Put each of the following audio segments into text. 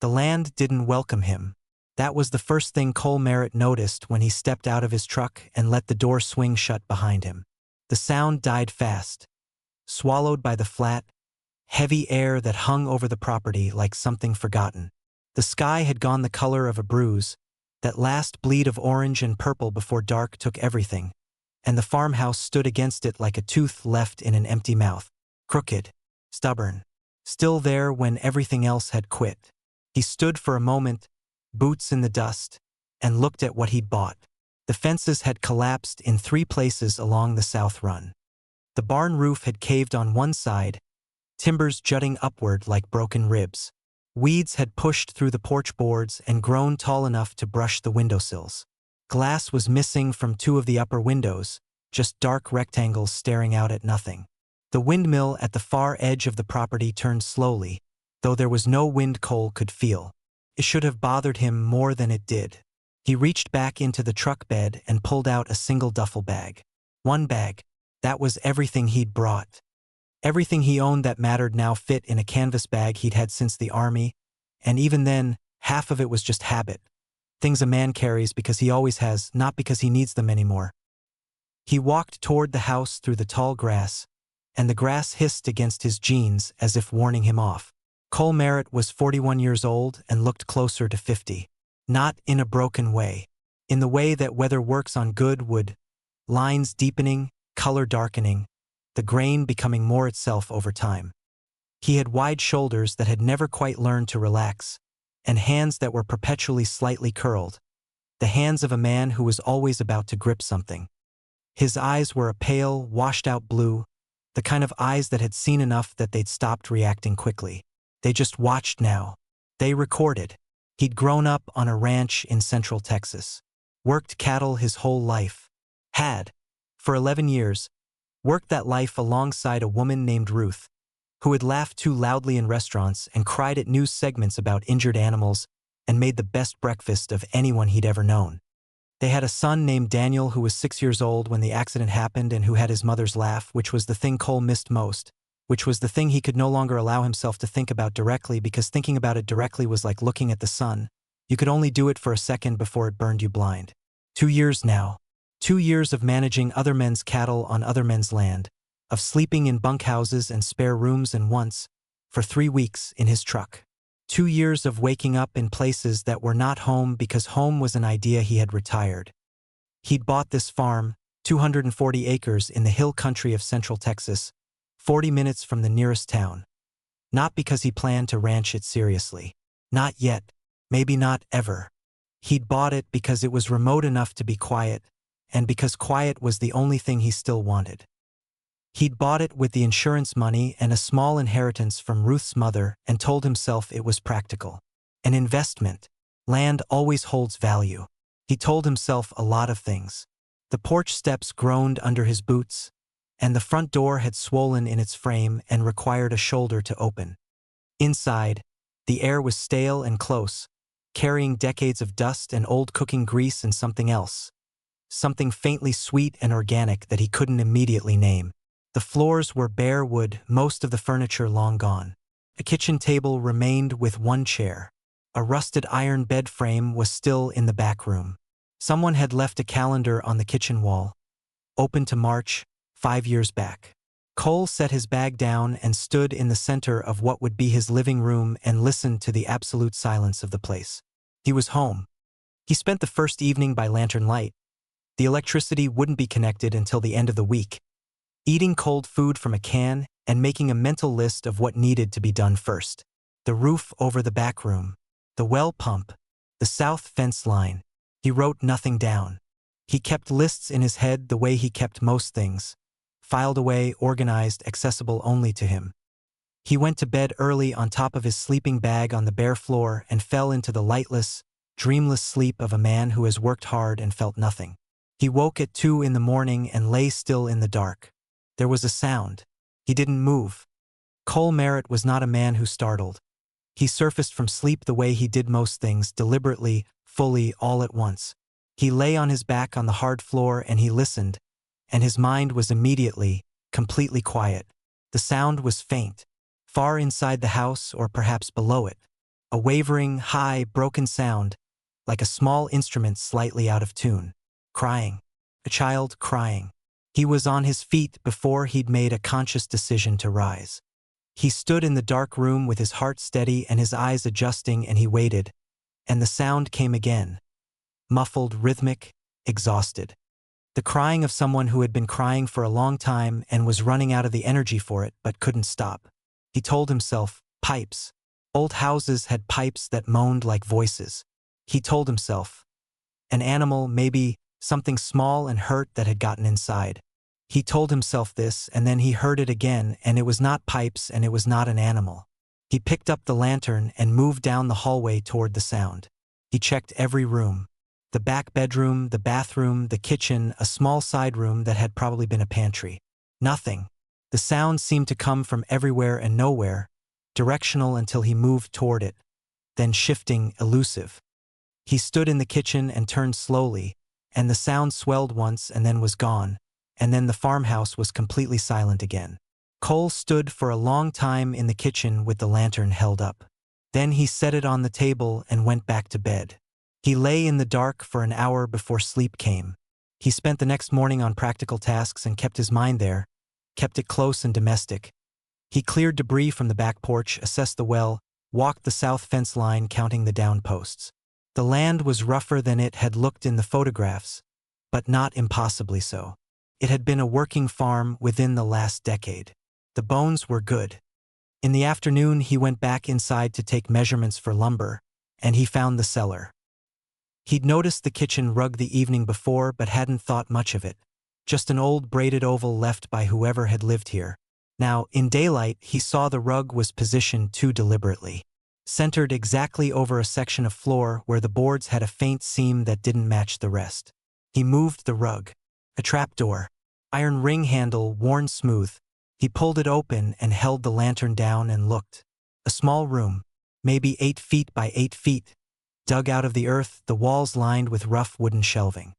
The land didn't welcome him. That was the first thing Cole Merritt noticed when he stepped out of his truck and let the door swing shut behind him. The sound died fast, swallowed by the flat, heavy air that hung over the property like something forgotten. The sky had gone the color of a bruise, that last bleed of orange and purple before dark took everything, and the farmhouse stood against it like a tooth left in an empty mouth, crooked, stubborn, still there when everything else had quit. He stood for a moment, boots in the dust, and looked at what he'd bought. The fences had collapsed in 3 places along the south run. The barn roof had caved on one side, timbers jutting upward like broken ribs. Weeds had pushed through the porch boards and grown tall enough to brush the windowsills. Glass was missing from 2 of the upper windows, just dark rectangles staring out at nothing. The windmill at the far edge of the property turned slowly, though there was no wind Cole could feel. It should have bothered him more than it did. He reached back into the truck bed and pulled out a single duffel bag. One bag. That was everything he'd brought. Everything he owned that mattered now fit in a canvas bag he'd had since the army, and even then, half of it was just habit. Things a man carries because he always has, not because he needs them anymore. He walked toward the house through the tall grass, and the grass hissed against his jeans as if warning him off. Cole Merritt was 41 years old and looked closer to 50. Not in a broken way. In the way that weather works on good wood, lines deepening, color darkening, the grain becoming more itself over time. He had wide shoulders that had never quite learned to relax, and hands that were perpetually slightly curled, the hands of a man who was always about to grip something. His eyes were a pale, washed-out blue, the kind of eyes that had seen enough that they'd stopped reacting quickly. They just watched now. They recorded. He'd grown up on a ranch in central Texas, worked cattle his whole life, had, for 11 years, worked that life alongside a woman named Ruth, who had laughed too loudly in restaurants and cried at news segments about injured animals and made the best breakfast of anyone he'd ever known. They had a son named Daniel who was 6 years old when the accident happened and who had his mother's laugh, which was the thing Cole missed most, which was the thing he could no longer allow himself to think about directly because thinking about it directly was like looking at the sun. You could only do it for a second before it burned you blind. 2 years now. 2 years of managing other men's cattle on other men's land, of sleeping in bunkhouses and spare rooms and once, for 3 weeks, in his truck. 2 years of waking up in places that were not home because home was an idea he had retired. He'd bought this farm, 240 acres in the hill country of central Texas, 40 minutes from the nearest town. Not because he planned to ranch it seriously. Not yet. Maybe not ever. He'd bought it because it was remote enough to be quiet, and because quiet was the only thing he still wanted. He'd bought it with the insurance money and a small inheritance from Ruth's mother and told himself it was practical. An investment. Land always holds value. He told himself a lot of things. The porch steps groaned under his boots, and the front door had swollen in its frame and required a shoulder to open. Inside, the air was stale and close, carrying decades of dust and old cooking grease and something else. Something faintly sweet and organic that he couldn't immediately name. The floors were bare wood, most of the furniture long gone. A kitchen table remained with one chair. A rusted iron bed frame was still in the back room. Someone had left a calendar on the kitchen wall, open to March, 5 years back. Cole set his bag down and stood in the center of what would be his living room and listened to the absolute silence of the place. He was home. He spent the first evening by lantern light. The electricity wouldn't be connected until the end of the week. Eating cold food from a can and making a mental list of what needed to be done first. The roof over the back room, the well pump, the south fence line. He wrote nothing down. He kept lists in his head the way he kept most things, filed away, organized, accessible only to him. He went to bed early on top of his sleeping bag on the bare floor and fell into the lightless, dreamless sleep of a man who has worked hard and felt nothing. He woke at 2 in the morning and lay still in the dark. There was a sound. He didn't move. Cole Merritt was not a man who startled. He surfaced from sleep the way he did most things, deliberately, fully, all at once. He lay on his back on the hard floor and he listened, and his mind was immediately, completely quiet. The sound was faint, far inside the house or perhaps below it. a wavering, high, broken sound, like a small instrument slightly out of tune. Crying. A child crying. He was on his feet before he'd made a conscious decision to rise. He stood in the dark room with his heart steady and his eyes adjusting, and he waited. And the sound came again. Muffled, rhythmic, exhausted. The crying of someone who had been crying for a long time and was running out of the energy for it but couldn't stop. He told himself, pipes. Old houses had pipes that moaned like voices. He told himself, an animal, maybe something small and hurt that had gotten inside. He told himself this, and then he heard it again, and it was not pipes and it was not an animal. He picked up the lantern and moved down the hallway toward the sound. He checked every room. The back bedroom, the bathroom, the kitchen, a small side room that had probably been a pantry. Nothing. The sound seemed to come from everywhere and nowhere, directional until he moved toward it, then shifting, elusive. He stood in the kitchen and turned slowly, and the sound swelled once and then was gone, and then the farmhouse was completely silent again. Cole stood for a long time in the kitchen with the lantern held up. Then he set it on the table and went back to bed. He lay in the dark for an hour before sleep came. He spent the next morning on practical tasks and kept his mind there, kept it close and domestic. He cleared debris from the back porch, assessed the well, walked the south fence line counting the down posts. The land was rougher than it had looked in the photographs, but not impossibly so. It had been a working farm within the last decade. The bones were good. In the afternoon, he went back inside to take measurements for lumber, and he found the cellar. He'd noticed the kitchen rug the evening before but hadn't thought much of it. Just an old braided oval left by whoever had lived here. Now, in daylight, he saw the rug was positioned too deliberately. Centered exactly over a section of floor where the boards had a faint seam that didn't match the rest. He moved the rug. A trapdoor. Iron ring handle worn smooth. He pulled it open and held the lantern down and looked. A small room, maybe 8 feet by 8 feet. Dug out of the earth, the walls lined with rough wooden shelving.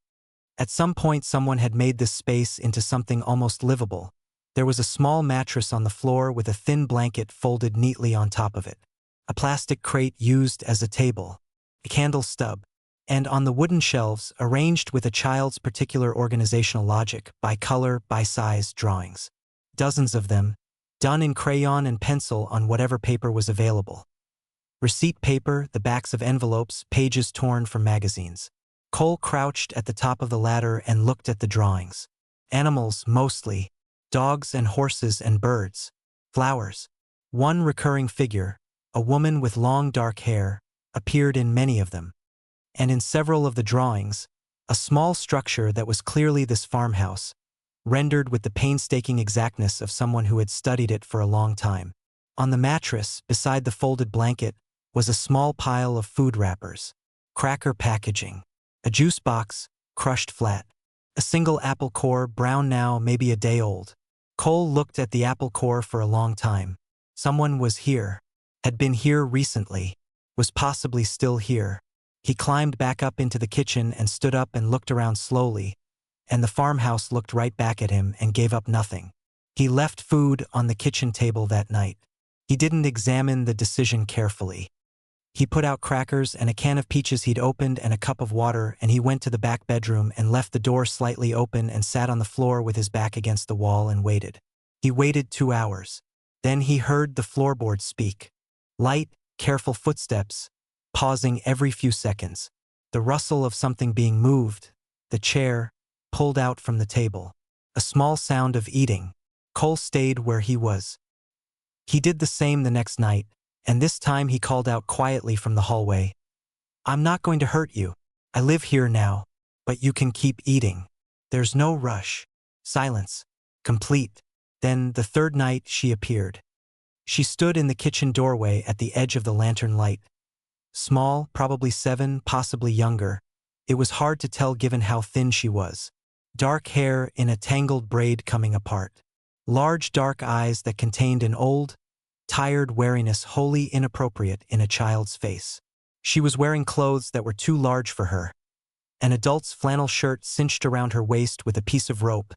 At some point someone had made this space into something almost livable. There was a small mattress on the floor with a thin blanket folded neatly on top of it. A plastic crate used as a table. A candle stub. And on the wooden shelves, arranged with a child's particular organizational logic, by color, by size, drawings. Dozens of them, done in crayon and pencil on whatever paper was available. Receipt paper, the backs of envelopes, pages torn from magazines. Cole crouched at the top of the ladder and looked at the drawings. Animals, mostly. Dogs and horses and birds. Flowers. One recurring figure, a woman with long dark hair, appeared in many of them. And in several of the drawings, a small structure that was clearly this farmhouse, rendered with the painstaking exactness of someone who had studied it for a long time. On the mattress, beside the folded blanket, was a small pile of food wrappers, cracker packaging, a juice box, crushed flat, a single apple core, brown now, maybe a day old. Cole looked at the apple core for a long time. Someone was here, had been here recently, was possibly still here. He climbed back up into the kitchen and stood up and looked around slowly, and the farmhouse looked right back at him and gave up nothing. He left food on the kitchen table that night. He didn't examine the decision carefully. He put out crackers and a can of peaches he'd opened and a cup of water, and he went to the back bedroom and left the door slightly open and sat on the floor with his back against the wall and waited. He waited 2 hours. Then he heard the floorboards speak. Light, careful footsteps, pausing every few seconds. The rustle of something being moved, the chair, pulled out from the table. A small sound of eating. Cole stayed where he was. He did the same the next night, and this time he called out quietly from the hallway. I'm not going to hurt you. I live here now, but you can keep eating. There's no rush. Silence. Complete. Then, the third night, she appeared. She stood in the kitchen doorway at the edge of the lantern light. Small, probably 7, possibly younger. It was hard to tell given how thin she was. Dark hair in a tangled braid coming apart. Large dark eyes that contained an old, tired wariness wholly inappropriate in a child's face. She was wearing clothes that were too large for her. An adult's flannel shirt cinched around her waist with a piece of rope.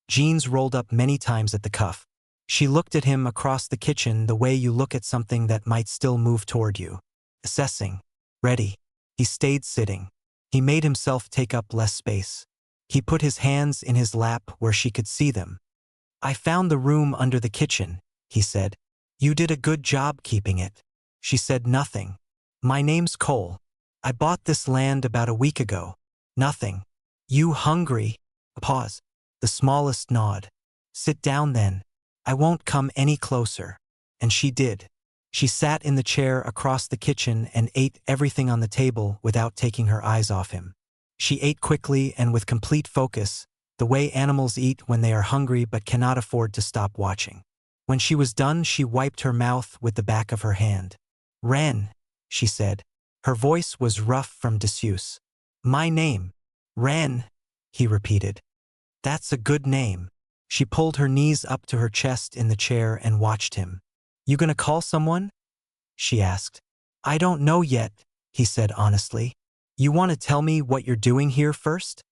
Jeans rolled up many times at the cuff. She looked at him across the kitchen the way you look at something that might still move toward you. assessing. Ready. He stayed sitting. He made himself take up less space. He put his hands in his lap where she could see them. I found the room under the kitchen, he said. You did a good job keeping it. She said nothing. My name's Cole. I bought this land about a week ago. Nothing. You hungry? A pause. The smallest nod. Sit down then. I won't come any closer. And she did. She sat in the chair across the kitchen and ate everything on the table without taking her eyes off him. She ate quickly and with complete focus, the way animals eat when they are hungry but cannot afford to stop watching. When she was done, she wiped her mouth with the back of her hand. Wren, she said. Her voice was rough from disuse. My name. Wren, he repeated. That's a good name. She pulled her knees up to her chest in the chair and watched him. You gonna call someone? She asked. I don't know yet, he said honestly. You want to tell me what you're doing here first?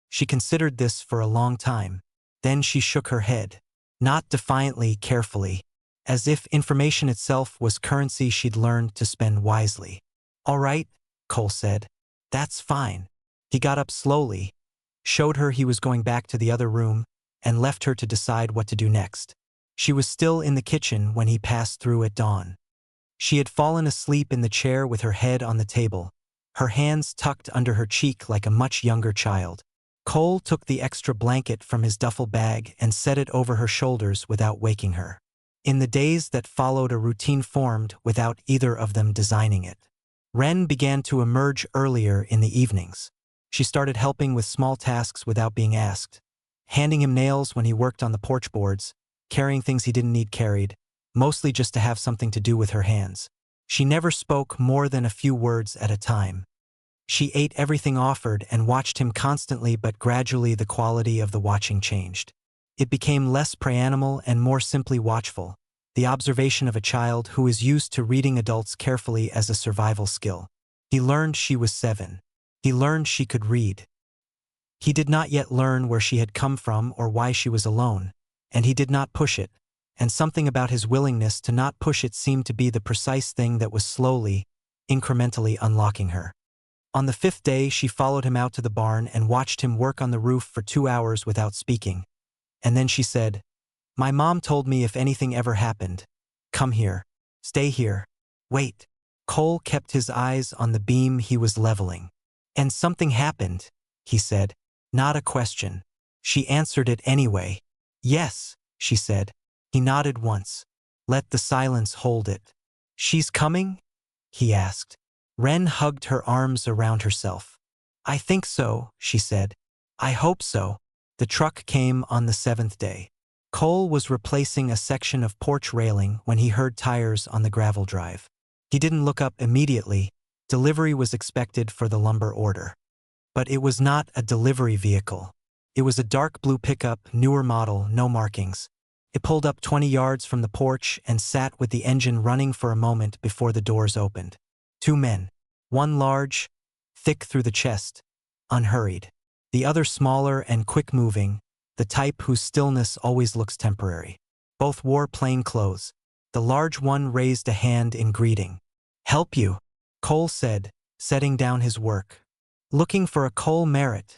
She considered this for a long time. Then she shook her head. Not defiantly, carefully. As if information itself was currency she'd learned to spend wisely. All right, Cole said. That's fine. He got up slowly, showed her he was going back to the other room, and left her to decide what to do next. She was still in the kitchen when he passed through at dawn. She had fallen asleep in the chair with her head on the table, her hands tucked under her cheek like a much younger child. Cole took the extra blanket from his duffel bag and set it over her shoulders without waking her. In the days that followed, a routine formed without either of them designing it. Wren began to emerge earlier in the evenings. She started helping with small tasks without being asked, handing him nails when he worked on the porch boards, carrying things he didn't need carried, mostly just to have something to do with her hands. She never spoke more than a few words at a time. She ate everything offered and watched him constantly, but gradually the quality of the watching changed. It became less prey-animal and more simply watchful, the observation of a child who is used to reading adults carefully as a survival skill. He learned she was 7. He learned she could read. He did not yet learn where she had come from or why she was alone, and he did not push it, and something about his willingness to not push it seemed to be the precise thing that was slowly, incrementally unlocking her. On the 5th day, she followed him out to the barn and watched him work on the roof for 2 hours without speaking. And then she said, My mom told me if anything ever happened, come here, stay here, wait. Cole kept his eyes on the beam he was leveling. And something happened, he said, not a question. She answered it anyway. Yes, she said. He nodded once. Let the silence hold it. She's coming? He asked. Wren hugged her arms around herself. I think so, she said. I hope so. The truck came on the 7th day. Cole was replacing a section of porch railing when he heard tires on the gravel drive. He didn't look up immediately. Delivery was expected for the lumber order. But it was not a delivery vehicle. It was a dark blue pickup, newer model, no markings. It pulled up 20 yards from the porch and sat with the engine running for a moment before the doors opened. 2 men. One large, thick through the chest, unhurried. The other smaller and quick-moving, the type whose stillness always looks temporary. Both wore plain clothes. The large one raised a hand in greeting. Help you, Cole said, setting down his work. Looking for a Cole Merritt,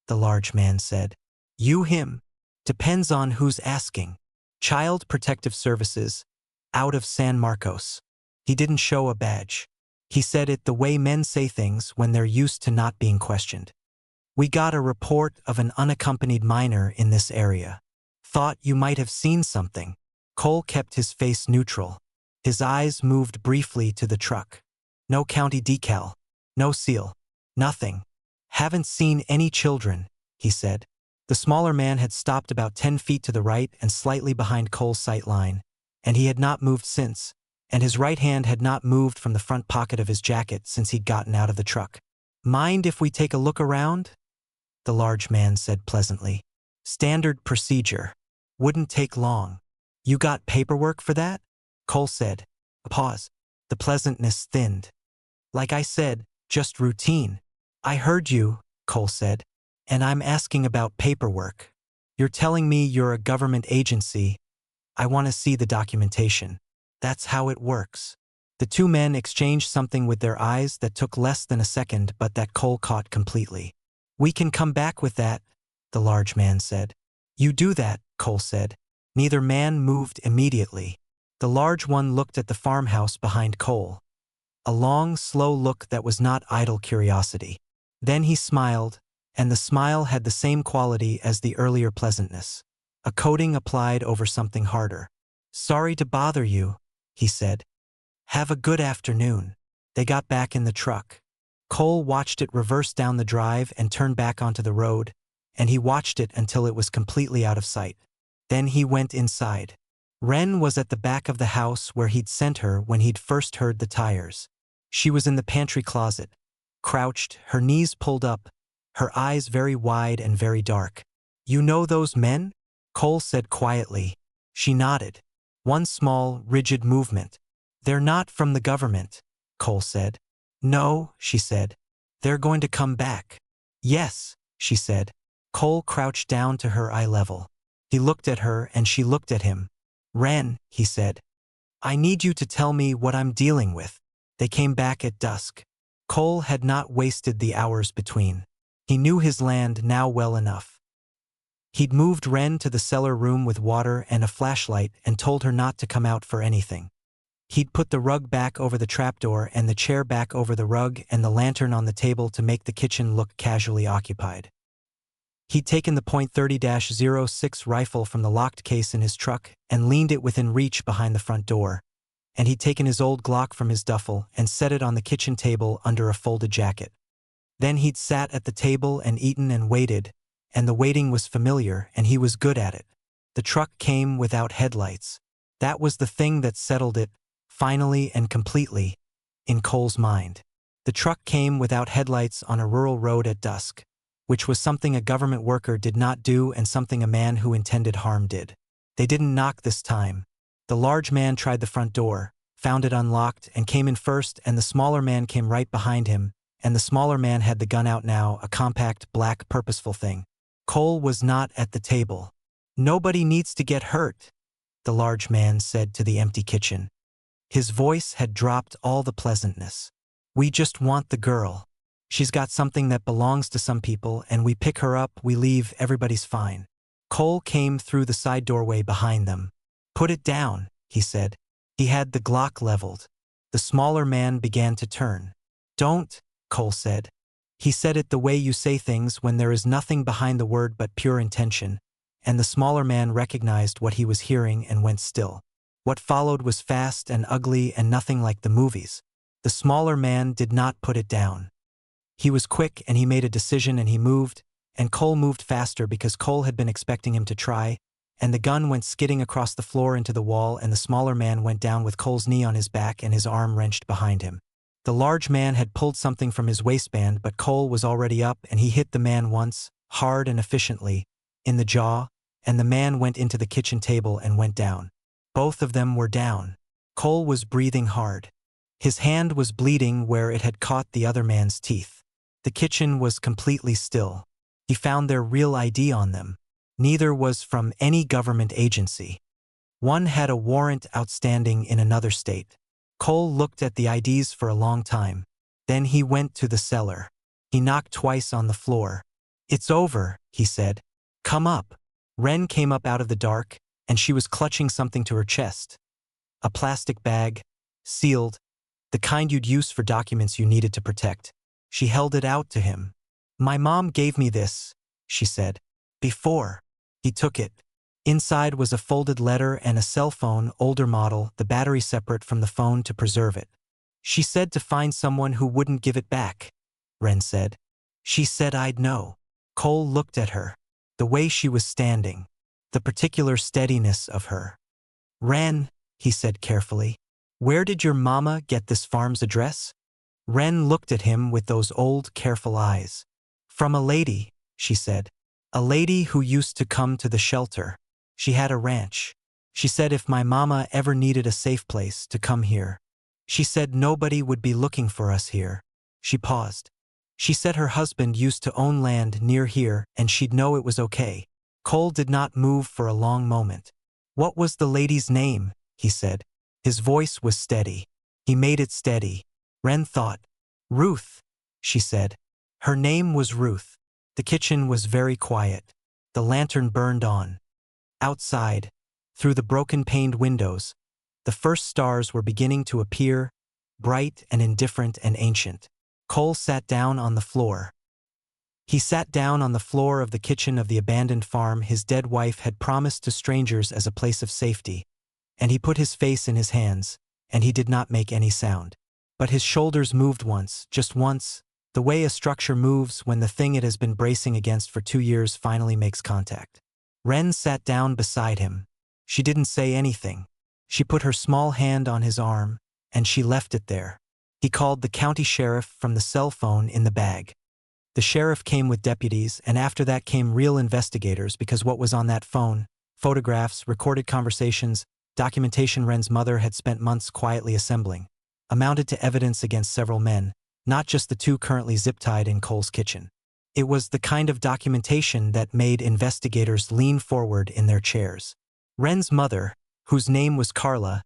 the large man said. You him? Depends on who's asking. Child Protective Services, out of San Marcos. He didn't show a badge. He said it the way men say things when they're used to not being questioned. We got a report of an unaccompanied minor in this area. Thought you might have seen something. Cole kept his face neutral. His eyes moved briefly to the truck. No county decal. No seal. Nothing. Haven't seen any children, he said. The smaller man had stopped about 10 feet to the right and slightly behind Cole's sight line, and he had not moved since, and his right hand had not moved from the front pocket of his jacket since he'd gotten out of the truck. Mind if we take a look around? The large man said pleasantly. Standard procedure. Wouldn't take long. You got paperwork for that? Cole said. A pause. The pleasantness thinned. Like I said, just routine. I heard you, Cole said. And I'm asking about paperwork. You're telling me you're a government agency. I want to see the documentation. That's how it works. The two men exchanged something with their eyes that took less than a second but that Cole caught completely. "We can come back with that," the large man said. "You do that," Cole said. Neither man moved immediately. The large one looked at the farmhouse behind Cole. A long, slow look that was not idle curiosity. Then he smiled, and the smile had the same quality as the earlier pleasantness. A coating applied over something harder. "Sorry to bother you," he said. "Have a good afternoon." They got back in the truck. Cole watched it reverse down the drive and turn back onto the road, and he watched it until it was completely out of sight. Then he went inside. Wren was at the back of the house where he'd sent her when he'd first heard the tires. She was in the pantry closet, crouched, her knees pulled up, her eyes very wide and very dark. "You know those men?" Cole said quietly. She nodded. One small, rigid movement. "They're not from the government," Cole said. "No," she said. "They're going to come back." "Yes," she said. Cole crouched down to her eye level. He looked at her and she looked at him. "Wren," he said, "I need you to tell me what I'm dealing with." They came back at dusk. Cole had not wasted the hours between. He knew his land now well enough. He'd moved Wren to the cellar room with water and a flashlight and told her not to come out for anything. He'd put the rug back over the trapdoor and the chair back over the rug and the lantern on the table to make the kitchen look casually occupied. He'd taken the .30-06 rifle from the locked case in his truck and leaned it within reach behind the front door, and he'd taken his old Glock from his duffel and set it on the kitchen table under a folded jacket. Then he'd sat at the table and eaten and waited, and the waiting was familiar and he was good at it. The truck came without headlights. That was the thing that settled it, finally and completely, in Cole's mind. The truck came without headlights on a rural road at dusk, which was something a government worker did not do and something a man who intended harm did. They didn't knock this time. The large man tried the front door, found it unlocked, and came in first, and the smaller man came right behind him, and the smaller man had the gun out now, a compact, black, purposeful thing. Cole was not at the table. "Nobody needs to get hurt," the large man said to the empty kitchen. His voice had dropped all the pleasantness. "We just want the girl. She's got something that belongs to some people, and we pick her up, we leave, everybody's fine." Cole came through the side doorway behind them. "Put it down," he said. He had the Glock leveled. The smaller man began to turn. "Don't," Cole said. He said it the way you say things when there is nothing behind the word but pure intention, and the smaller man recognized what he was hearing and went still. What followed was fast and ugly and nothing like the movies. The smaller man did not put it down. He was quick and he made a decision and he moved, and Cole moved faster because Cole had been expecting him to try, and the gun went skidding across the floor into the wall, and the smaller man went down with Cole's knee on his back and his arm wrenched behind him. The large man had pulled something from his waistband, but Cole was already up and he hit the man once, hard and efficiently, in the jaw, and the man went into the kitchen table and went down. Both of them were down. Cole was breathing hard. His hand was bleeding where it had caught the other man's teeth. The kitchen was completely still. He found their real ID on them. Neither was from any government agency. One had a warrant outstanding in another state. Cole looked at the IDs for a long time. Then he went to the cellar. He knocked twice on the floor. "It's over," he said. "Come up." Wren came up out of the dark, and she was clutching something to her chest. A plastic bag, sealed, the kind you'd use for documents you needed to protect. She held it out to him. "My mom gave me this," she said. "Before." He took it. Inside was a folded letter and a cell phone, older model, the battery separate from the phone to preserve it. "She said to find someone who wouldn't give it back," Wren said. "She said I'd know." Cole looked at her. The way she was standing. The particular steadiness of her. "Wren," he said carefully, "where did your mama get this farm's address?" Wren looked at him with those old, careful eyes. "From a lady," she said. "A lady who used to come to the shelter. She had a ranch. She said if my mama ever needed a safe place to come here. She said nobody would be looking for us here." She paused. "She said her husband used to own land near here and she'd know it was okay." Cole did not move for a long moment. "What was the lady's name?" he said. His voice was steady. He made it steady. Wren thought. Ruth, she said. Her name was Ruth. The kitchen was very quiet. The lantern burned on. Outside, through the broken-paned windows, the first stars were beginning to appear, bright and indifferent and ancient. Cole sat down on the floor. He sat down on the floor of the kitchen of the abandoned farm his dead wife had promised to strangers as a place of safety, and he put his face in his hands, and he did not make any sound. But his shoulders moved once, just once, the way a structure moves when the thing it has been bracing against for 2 years finally makes contact. Wren sat down beside him. She didn't say anything. She put her small hand on his arm, and she left it there. He called the county sheriff from the cell phone in the bag. The sheriff came with deputies, and after that came real investigators because what was on that phone, photographs, recorded conversations, documentation Wren's mother had spent months quietly assembling, amounted to evidence against several men, not just the 2 currently zip-tied in Cole's kitchen. It was the kind of documentation that made investigators lean forward in their chairs. Wren's mother, whose name was Carla,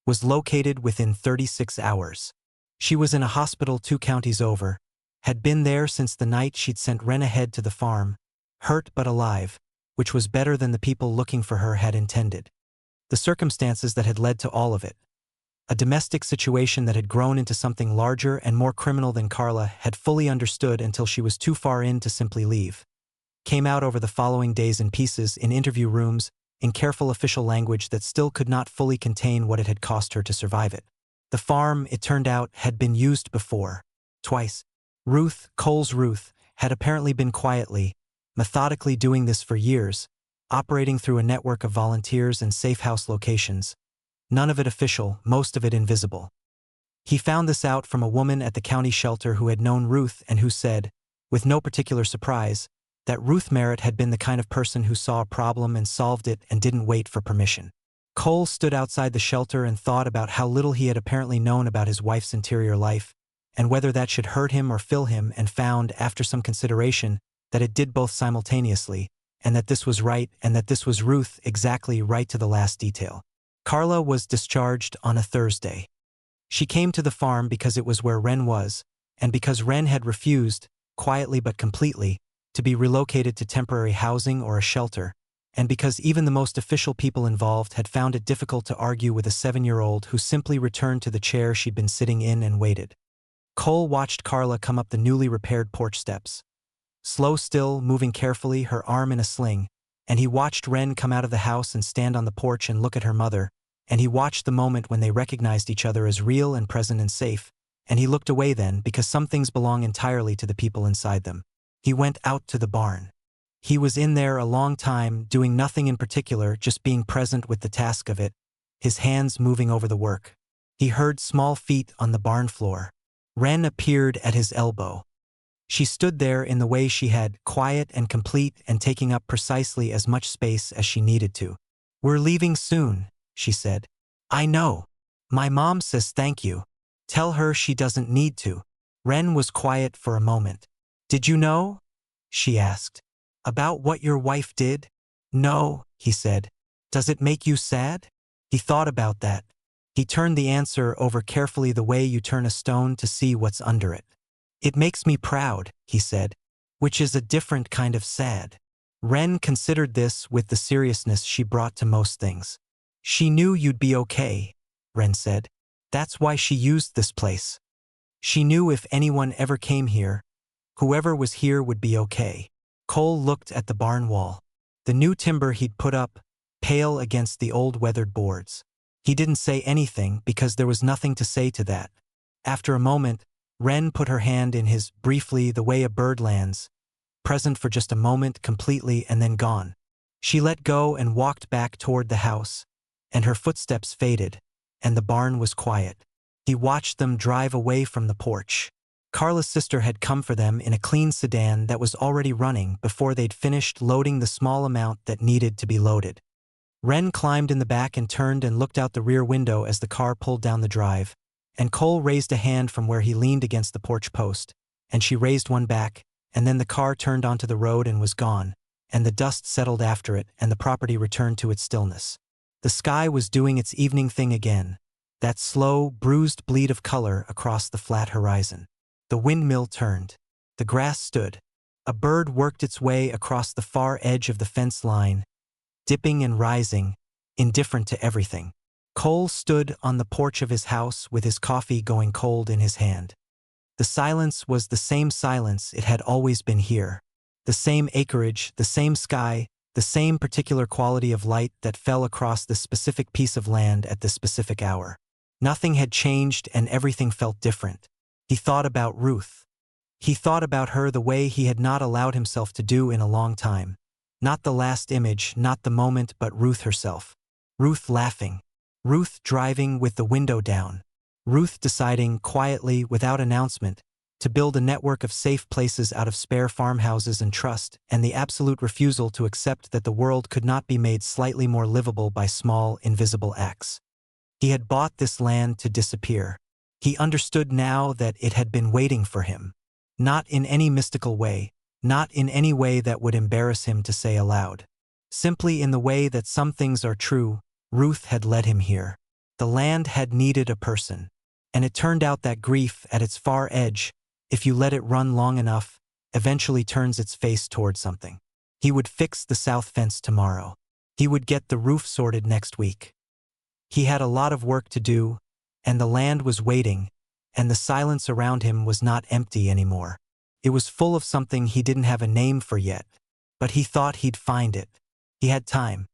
was located within 36 hours. She was in a hospital 2 counties over, had been there since the night she'd sent Wren ahead to the farm, hurt but alive, which was better than the people looking for her had intended. The circumstances that had led to all of it, a domestic situation that had grown into something larger and more criminal than Carla had fully understood until she was too far in to simply leave, came out over the following days in pieces, in interview rooms, in careful official language that still could not fully contain what it had cost her to survive it. The farm, it turned out, had been used before. Twice. Ruth, Cole's Ruth, had apparently been quietly, methodically doing this for years, operating through a network of volunteers and safe house locations. None of it official, most of it invisible. He found this out from a woman at the county shelter who had known Ruth and who said, with no particular surprise, that Ruth Merritt had been the kind of person who saw a problem and solved it and didn't wait for permission. Cole stood outside the shelter and thought about how little he had apparently known about his wife's interior life, and whether that should hurt him or fill him, and found, after some consideration, that it did both simultaneously, and that this was right, and that this was Ruth exactly right to the last detail. Carla was discharged on a Thursday. She came to the farm because it was where Wren was, and because Wren had refused, quietly but completely, to be relocated to temporary housing or a shelter, and because even the most official people involved had found it difficult to argue with a 7-year-old who simply returned to the chair she'd been sitting in and waited. Cole watched Carla come up the newly repaired porch steps. Slow still, moving carefully, her arm in a sling, and he watched Wren come out of the house and stand on the porch and look at her mother, and he watched the moment when they recognized each other as real and present and safe, and he looked away then because some things belong entirely to the people inside them. He went out to the barn. He was in there a long time, doing nothing in particular, just being present with the task of it, his hands moving over the work. He heard small feet on the barn floor. Wren appeared at his elbow. She stood there in the way she had, quiet and complete and taking up precisely as much space as she needed to. "We're leaving soon," she said. "I know. My mom says thank you. Tell her she doesn't need to." Wren was quiet for a moment. "Did you know?" she asked. "About what your wife did?" "No," he said. "Does it make you sad?" He thought about that. He turned the answer over carefully, the way you turn a stone to see what's under it. "It makes me proud," he said, "which is a different kind of sad." Wren considered this with the seriousness she brought to most things. "She knew you'd be okay," Wren said. "That's why she used this place. She knew if anyone ever came here, whoever was here would be okay." Cole looked at the barn wall. The new timber he'd put up, pale against the old weathered boards. He didn't say anything because there was nothing to say to that. After a moment, Wren put her hand in his, briefly, the way a bird lands, present for just a moment completely and then gone. She let go and walked back toward the house, and her footsteps faded, and the barn was quiet. He watched them drive away from the porch. Carla's sister had come for them in a clean sedan that was already running before they'd finished loading the small amount that needed to be loaded. Wren climbed in the back and turned and looked out the rear window as the car pulled down the drive, and Cole raised a hand from where he leaned against the porch post, and she raised one back, and then the car turned onto the road and was gone, and the dust settled after it, and the property returned to its stillness. The sky was doing its evening thing again, that slow, bruised bleed of color across the flat horizon. The windmill turned. The grass stood. A bird worked its way across the far edge of the fence line, dipping and rising, indifferent to everything. Cole stood on the porch of his house with his coffee going cold in his hand. The silence was the same silence it had always been here. The same acreage, the same sky, the same particular quality of light that fell across this specific piece of land at this specific hour. Nothing had changed and everything felt different. He thought about Ruth. He thought about her the way he had not allowed himself to do in a long time. Not the last image, not the moment, but Ruth herself. Ruth laughing. Ruth driving with the window down. Ruth deciding, quietly, without announcement, to build a network of safe places out of spare farmhouses and trust, and the absolute refusal to accept that the world could not be made slightly more livable by small, invisible acts. He had bought this land to disappear. He understood now that it had been waiting for him. Not in any mystical way, not in any way that would embarrass him to say aloud. Simply in the way that some things are true, Ruth had led him here. The land had needed a person. And it turned out that grief at its far edge, if you let it run long enough, eventually turns its face toward something. He would fix the south fence tomorrow. He would get the roof sorted next week. He had a lot of work to do, and the land was waiting, and the silence around him was not empty anymore. It was full of something he didn't have a name for yet, but he thought he'd find it. He had time.